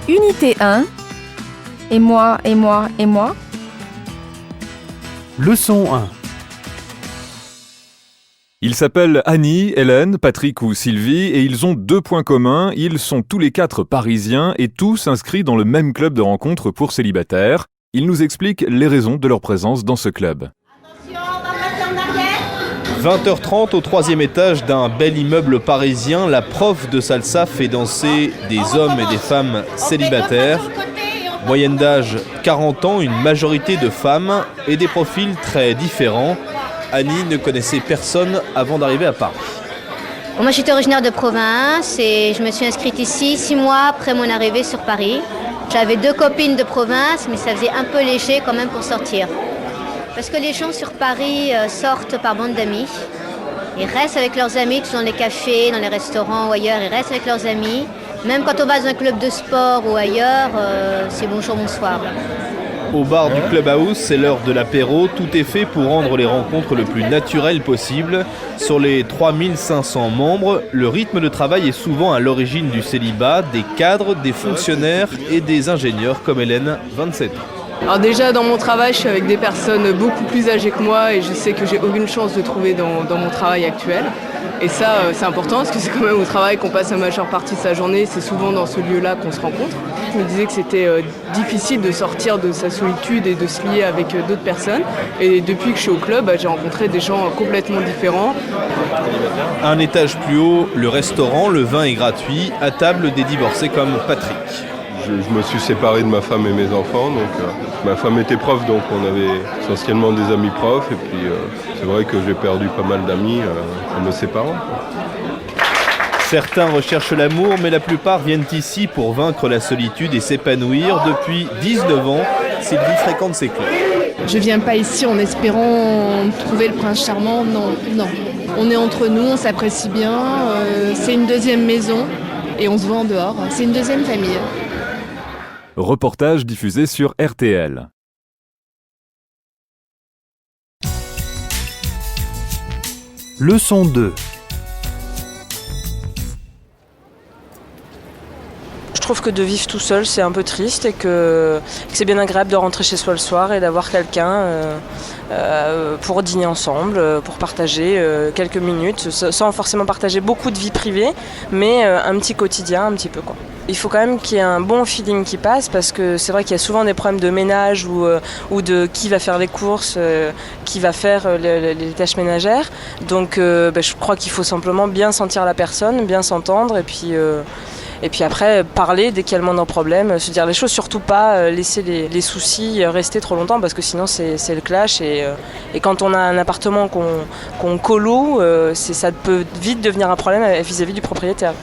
Unité 1. Et moi, et moi, et moi. Leçon 1. Ils s'appellent Annie, Hélène, Patrick ou Sylvie et ils ont 2 points communs. Ils sont tous les 4 parisiens et tous inscrits dans le même club de rencontres pour célibataires. Ils nous expliquent les raisons de leur présence dans ce club. 20h30 au 3e étage d'un bel immeuble parisien, la prof de salsa fait danser des hommes et des femmes célibataires. Moyenne d'âge 40 ans, une majorité de femmes et des profils très différents. Annie ne connaissait personne avant d'arriver à Paris. Moi j'étais originaire de province et je me suis inscrite ici 6 mois après mon arrivée sur Paris. J'avais 2 copines de province mais ça faisait un peu léger quand même pour sortir. Parce que les gens sur Paris sortent par bande d'amis. Ils restent avec leurs amis, tous dans les cafés, dans les restaurants ou ailleurs, ils restent avec leurs amis. Même quand on va dans un club de sport ou ailleurs, c'est bonjour, bonsoir. Au bar du Clubhouse, c'est l'heure de l'apéro. Tout est fait pour rendre les rencontres le plus naturelles possible. Sur les 3500 membres, le rythme de travail est souvent à l'origine du célibat, des cadres, des fonctionnaires et des ingénieurs comme Hélène, 27 ans. Alors déjà dans mon travail, je suis avec des personnes beaucoup plus âgées que moi et je sais que j'ai aucune chance de trouver dans mon travail actuel. Et ça, c'est important parce que c'est quand même au travail qu'on passe la majeure partie de sa journée. C'est souvent dans ce lieu-là qu'on se rencontre. Je me disais que c'était difficile de sortir de sa solitude et de se lier avec d'autres personnes. Et depuis que je suis au club, j'ai rencontré des gens complètement différents. Un étage plus haut, le restaurant, le vin est gratuit. À table, des divorcés comme Patrick. Je me suis séparé de ma femme et mes enfants, donc ma femme était prof, donc on avait essentiellement des amis profs, et puis c'est vrai que j'ai perdu pas mal d'amis en me séparant. Certains recherchent l'amour, mais la plupart viennent ici pour vaincre la solitude et s'épanouir. Depuis 19 ans, Sylvie fréquente ces clubs. Je viens pas ici en espérant trouver le prince charmant, non. On est entre nous, on s'apprécie bien, c'est une deuxième maison et on se voit en dehors, c'est une deuxième famille. Reportage diffusé sur RTL. Leçon 2. Je trouve que de vivre tout seul, c'est un peu triste et que c'est bien agréable de rentrer chez soi le soir et d'avoir quelqu'un pour dîner ensemble, pour partager quelques minutes, sans forcément partager beaucoup de vie privée, mais un petit quotidien, un petit peu quoi. Il faut quand même qu'il y ait un bon feeling qui passe parce que c'est vrai qu'il y a souvent des problèmes de ménage ou de qui va faire les courses, qui va faire les tâches ménagères. Donc je crois qu'il faut simplement bien sentir la personne, bien s'entendre et puis après, parler dès qu'il y a le moindre problème, se dire les choses, surtout pas laisser les soucis rester trop longtemps parce que sinon c'est le clash. Et quand on a un appartement qu'on coloue, ça peut vite devenir un problème vis-à-vis du propriétaire.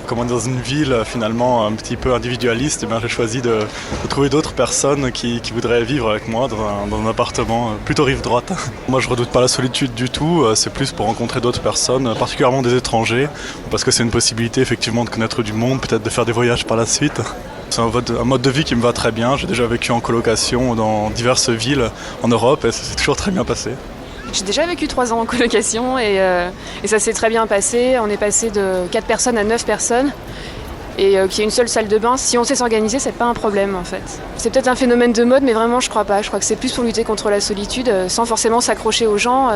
Comme on est dans une ville finalement un petit peu individualiste, j'ai choisi de trouver d'autres personnes qui voudraient vivre avec moi dans un appartement plutôt rive droite. Moi je redoute pas la solitude du tout, c'est plus pour rencontrer d'autres personnes, particulièrement des étrangers, parce que c'est une possibilité effectivement de connaître du monde, peut-être de faire des voyages par la suite. C'est un mode de vie qui me va très bien, j'ai déjà vécu en colocation dans diverses villes en Europe et ça s'est toujours très bien passé. J'ai déjà vécu 3 ans en colocation et ça s'est très bien passé. On est passé de 4 personnes à 9 personnes et qu'il y ait une seule salle de bain. Si on sait s'organiser, c'est pas un problème en fait. C'est peut-être un phénomène de mode, mais vraiment je crois pas. Je crois que c'est plus pour lutter contre la solitude, sans forcément s'accrocher aux gens.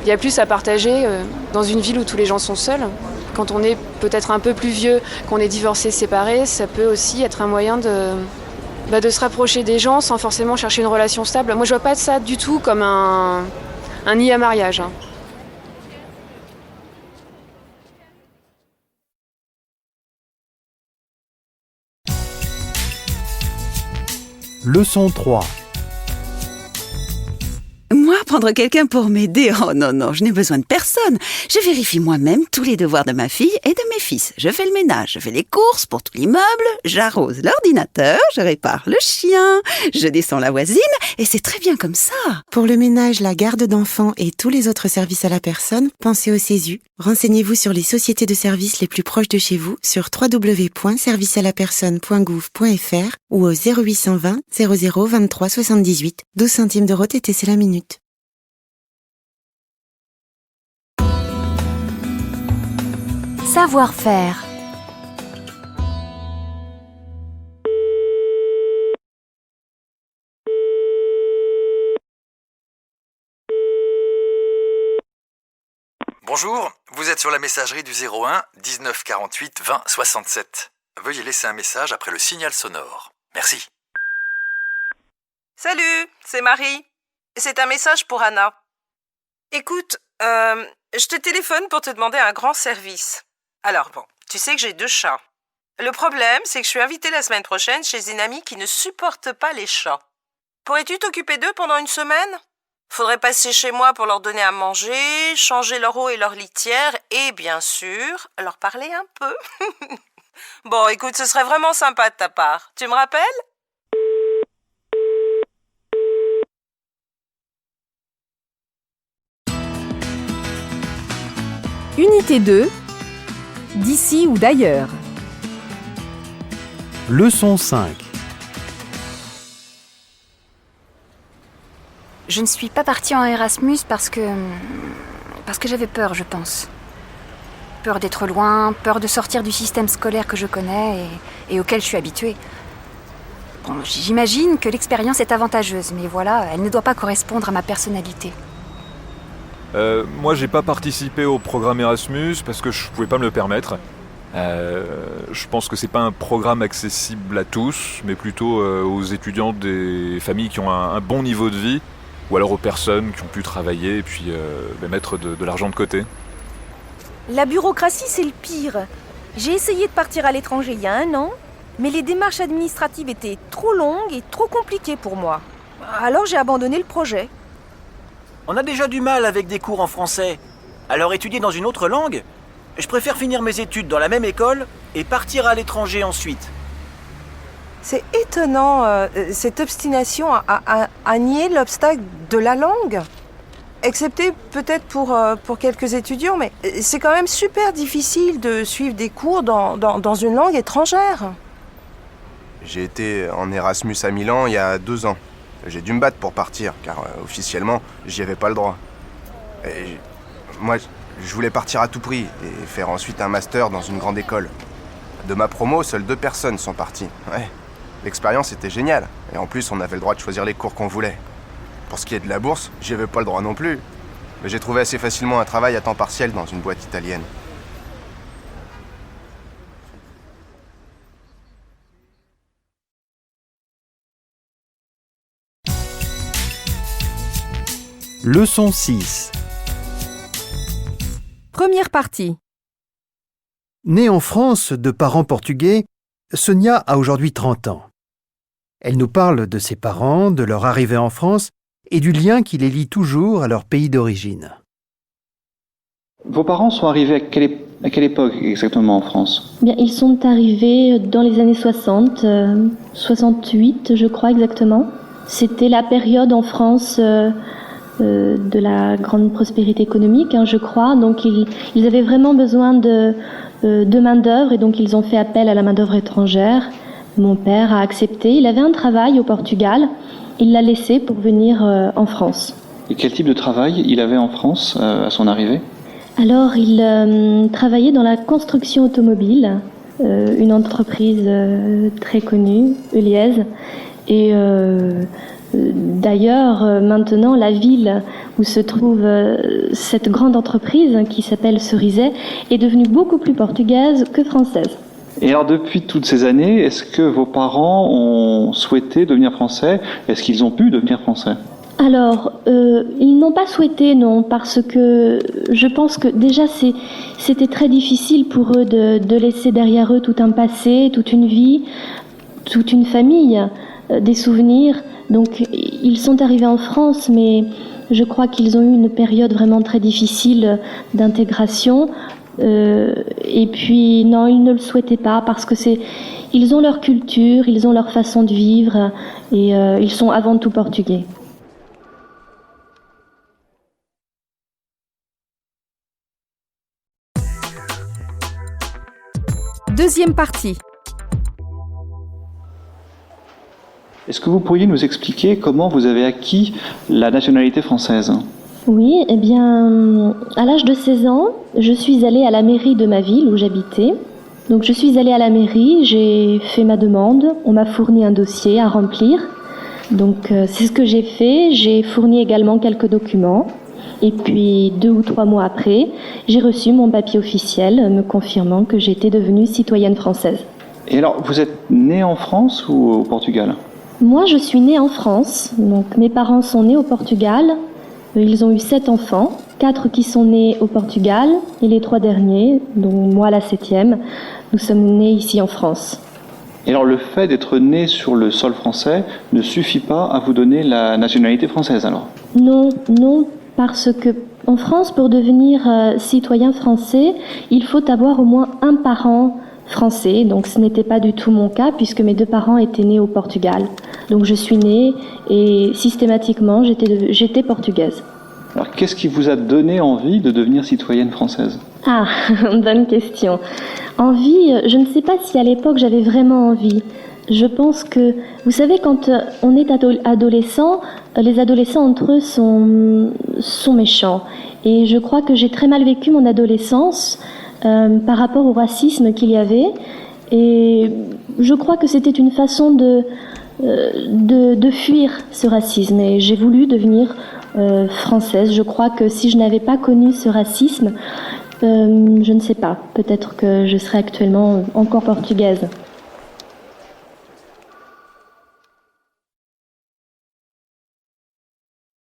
Il y a plus à partager dans une ville où tous les gens sont seuls. Quand on est peut-être un peu plus vieux, qu'on est divorcé, séparé, ça peut aussi être un moyen de se rapprocher des gens sans forcément chercher une relation stable. Moi je vois pas ça du tout comme un nid à mariage. Leçon 3. Moi, prendre quelqu'un pour m'aider, oh non, je n'ai besoin de personne. Je vérifie moi-même tous les devoirs de ma fille et de mes fils. Je fais le ménage, je fais les courses pour tout l'immeuble, j'arrose l'ordinateur, je répare le chien, je descends la voisine et c'est très bien comme ça. Pour le ménage, la garde d'enfants et tous les autres services à la personne, pensez au CESU. Renseignez-vous sur les sociétés de services les plus proches de chez vous sur www.servicealapersonne.gouv.fr ou au 0820 00 23 78. 12 centimes d'euros TTC la minute. Savoir-faire. Bonjour, vous êtes sur la messagerie du 01 19 48 20 67. Veuillez laisser un message après le signal sonore. Merci. Salut, c'est Marie. C'est un message pour Anna. Écoute, je te téléphone pour te demander un grand service. Alors bon, tu sais que j'ai 2 chats. Le problème, c'est que je suis invitée la semaine prochaine chez une amie qui ne supporte pas les chats. Pourrais-tu t'occuper d'eux pendant une semaine ? Faudrait passer chez moi pour leur donner à manger, changer leur eau et leur litière et, bien sûr, leur parler un peu. Bon, écoute, ce serait vraiment sympa de ta part. Tu me rappelles ? Unité 2, d'ici ou d'ailleurs. Leçon 5. Je ne suis pas partie en Erasmus parce que j'avais peur, je pense. Peur d'être loin, peur de sortir du système scolaire que je connais et auquel je suis habituée. Bon, j'imagine que l'expérience est avantageuse, mais voilà, elle ne doit pas correspondre à ma personnalité. Moi, j'ai pas participé au programme Erasmus parce que je pouvais pas me le permettre. Je pense que c'est pas un programme accessible à tous, mais plutôt aux étudiants des familles qui ont un bon niveau de vie, ou alors aux personnes qui ont pu travailler et puis mettre de l'argent de côté. La bureaucratie, c'est le pire. J'ai essayé de partir à l'étranger il y a 1 an, mais les démarches administratives étaient trop longues et trop compliquées pour moi. Alors j'ai abandonné le projet. On a déjà du mal avec des cours en français. Alors étudier dans une autre langue ? Je préfère finir mes études dans la même école et partir à l'étranger ensuite. C'est étonnant, cette obstination à nier l'obstacle de la langue. Excepté peut-être pour quelques étudiants, mais c'est quand même super difficile de suivre des cours dans une langue étrangère. J'ai été en Erasmus à Milan il y a 2 ans. J'ai dû me battre pour partir, car officiellement, j'y avais pas le droit. Moi, je voulais partir à tout prix et faire ensuite un master dans une grande école. De ma promo, seules 2 personnes sont parties. Ouais. L'expérience était géniale, et en plus, on avait le droit de choisir les cours qu'on voulais. Pour ce qui est de la bourse, j'y avais pas le droit non plus. Mais j'ai trouvé assez facilement un travail à temps partiel dans une boîte italienne. Leçon 6. Première partie. Née en France de parents portugais, Sonia a aujourd'hui 30 ans. Elle nous parle de ses parents, de leur arrivée en France et du lien qui les lie toujours à leur pays d'origine. Vos parents sont arrivés à quelle époque exactement en France ? Bien, ils sont arrivés dans les années 60, 68 je crois exactement. C'était la période en France de la grande prospérité économique, je crois. Donc ils avaient vraiment besoin de main-d'œuvre et donc ils ont fait appel à la main-d'œuvre étrangère. Mon père a accepté. Il avait un travail au Portugal. Il l'a laissé pour venir en France. Et quel type de travail il avait en France à son arrivée ? Alors, il travaillait dans la construction automobile, une entreprise très connue, Uliez. Et d'ailleurs, maintenant, la ville où se trouve cette grande entreprise qui s'appelle Cerizay est devenue beaucoup plus portugaise que française. Et alors, depuis toutes ces années, est-ce que vos parents ont souhaité devenir français ? Est-ce qu'ils ont pu devenir français ? Alors, ils n'ont pas souhaité, non, parce que je pense que déjà c'était très difficile pour eux de laisser derrière eux tout un passé, toute une vie, toute une famille, des souvenirs. Donc, ils sont arrivés en France, mais je crois qu'ils ont eu une période vraiment très difficile d'intégration. Et puis, non, ils ne le souhaitaient pas parce que ils ont leur culture, ils ont leur façon de vivre et ils sont avant tout portugais. Deuxième partie. Est-ce que vous pourriez nous expliquer comment vous avez acquis la nationalité française ? Oui, eh bien, à l'âge de 16 ans, je suis allée à la mairie de ma ville où j'habitais. Donc je suis allée à la mairie, j'ai fait ma demande, on m'a fourni un dossier à remplir. Donc c'est ce que j'ai fait, j'ai fourni également quelques documents. Et puis 2 ou 3 mois après, j'ai reçu mon papier officiel me confirmant que j'étais devenue citoyenne française. Et alors, vous êtes née en France ou au Portugal ? Moi, je suis née en France. Donc, mes parents sont nés au Portugal. Ils ont eu 7 enfants, 4 qui sont nés au Portugal et les 3 derniers, dont moi la 7e, nous sommes nés ici en France. Et alors, le fait d'être né sur le sol français ne suffit pas à vous donner la nationalité française, alors ? Non, parce que en France, pour devenir citoyen français, il faut avoir au moins un parent français. Donc ce n'était pas du tout mon cas puisque mes 2 parents étaient nés au Portugal. Donc je suis née et systématiquement j'étais portugaise. Alors qu'est-ce qui vous a donné envie de devenir citoyenne française ? Ah, bonne question. Envie, je ne sais pas si à l'époque j'avais vraiment envie. Je pense que, vous savez, quand on est adolescent, les adolescents entre eux sont méchants. Et je crois que j'ai très mal vécu mon adolescence par rapport au racisme qu'il y avait. Et je crois que c'était une façon de fuir ce racisme. Et j'ai voulu devenir française. Je crois que si je n'avais pas connu ce racisme, je ne sais pas, peut-être que je serais actuellement encore portugaise.